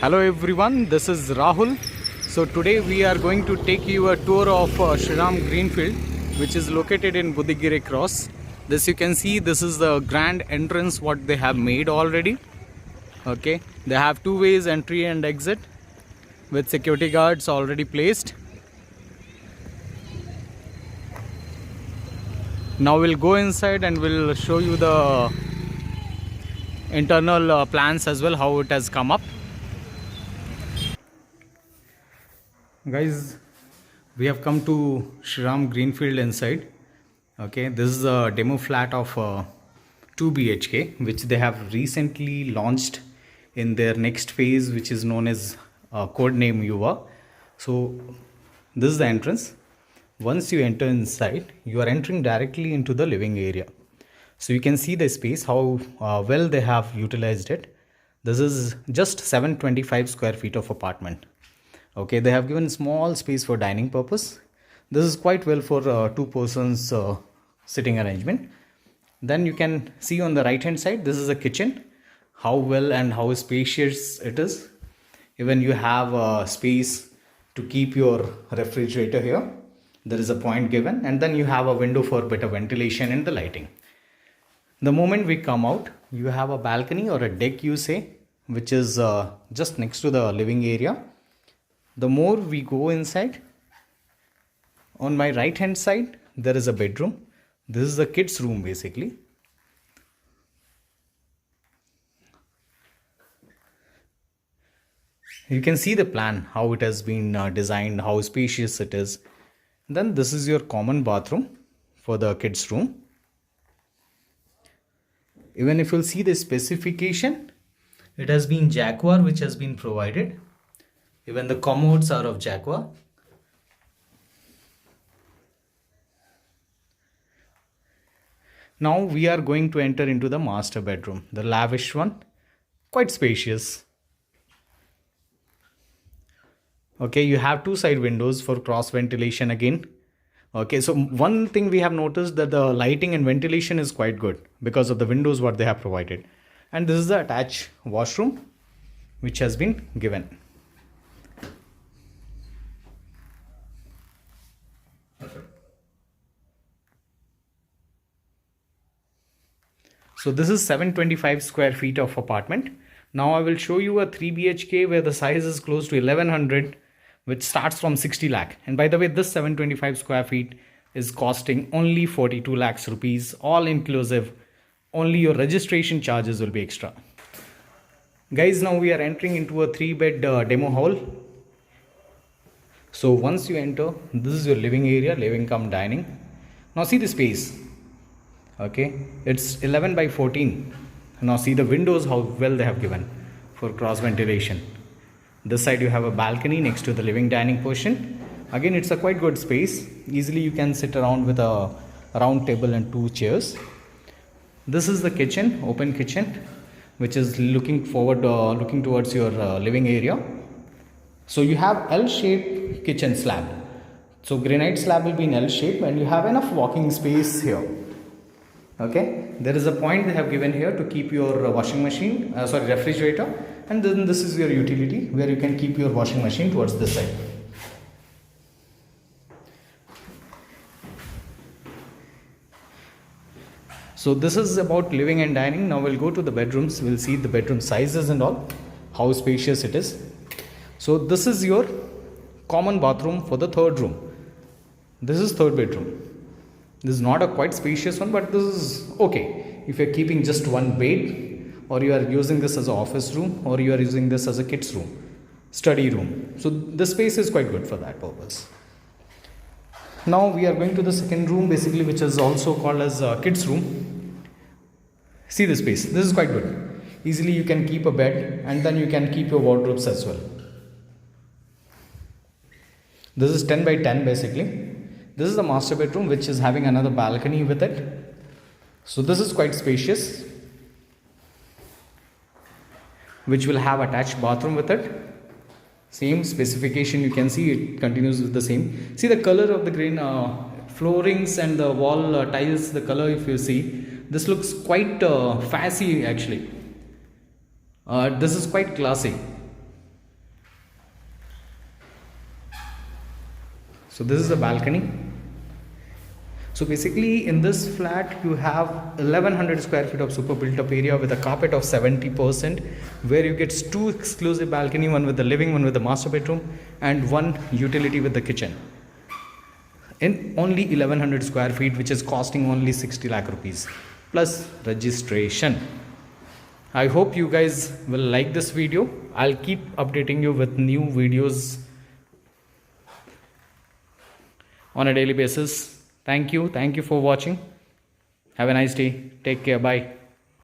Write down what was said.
Hello everyone, this is Rahul. So today we are going to take you a tour of Shriram Greenfield, which is located in Budigire Cross. This you can see, this is the grand entrance what they have made already. Okay, they have two ways, entry and exit, with security guards already placed. Now we'll go inside and we'll show you the internal plans as well, how it has come up. Guys, we have come to Shriram Greenfield inside. Okay, this is a demo flat of 2 BHK, which they have recently launched in their next phase, which is known as codename Yuva. So this is the entrance. Once you enter inside, you are entering directly into the living area. So you can see the space, how well they have utilized it. This is just 725 square feet of apartment. Okay, they have given small space for dining purpose. This is quite well for two persons sitting arrangement. Then you can see on the right hand side, this is a kitchen. How well and how spacious it is. Even you have space to keep your refrigerator here. There is a point given, and then you have a window for better ventilation and the lighting. The moment we come out, you have a balcony or a deck, you say, which is just next to the living area. The more we go inside, on my right hand side, there is a bedroom. This is the kids' room basically. You can see the plan, how it has been designed, how spacious it is. Then this is your common bathroom for the kids' room. Even if you'll see the specification, it has been Jaguar which has been provided. Even the commodes are of Jaguar. Now we are going to enter into the master bedroom, the lavish one, quite spacious. Okay, you have two side windows for cross ventilation again. Okay, so one thing we have noticed that the lighting and ventilation is quite good because of the windows what they have provided. And this is the attached washroom which has been given. So this is 725 square feet of apartment. Now I will show you a 3 BHK where the size is close to 1100, which starts from 60 lakh. And by the way, this 725 square feet is costing only 42 lakhs rupees, all inclusive. Only your registration charges will be extra. Guys, now we are entering into a 3-bed demo hall. So once you enter, this is your living area, living cum dining. Now see the space. Okay, it's 11 by 14. Now see the windows, how well they have given for cross ventilation. This side you have a balcony next to the living dining portion. Again, it's a quite good space. Easily you can sit around with a round table and two chairs. This is the kitchen, open kitchen, which is looking towards your living area. So you have L-shaped kitchen slab. So granite slab will be in L shape, and you have enough walking space here. Okay, there is a point they have given here to keep your washing machine, refrigerator, and then this is your utility where you can keep your washing machine towards this side. So this is about living and dining. Now we'll go to the bedrooms. We'll see the bedroom sizes and all, how spacious it is. So this is your common bathroom for the third room. This is third bedroom. This is not a quite spacious one, but this is okay. If you're keeping just one bed, or you are using this as an office room, or you are using this as a kids room, study room. So the space is quite good for that purpose. Now we are going to the second room basically, which is also called as kids room. See the space. This is quite good. Easily you can keep a bed, and then you can keep your wardrobes as well. This is 10 by 10 basically. This is the master bedroom, which is having another balcony with it. So this is quite spacious, which will have attached bathroom with it. Same specification, you can see it continues with the same. See the color of the green floorings and the wall tiles, the color if you see. This looks quite fancy actually. This is quite classy. So this is the balcony. So basically in this flat you have 1100 square feet of super built up area with a carpet of 70%, where you get two exclusive balcony, one with the living, one with the master bedroom, and one utility with the kitchen. In only 1100 square feet, which is costing only 60 lakh rupees plus registration. I hope you guys will like this video. I'll keep updating you with new videos on a daily basis. Thank you for watching. Have a nice day. Take care. Bye.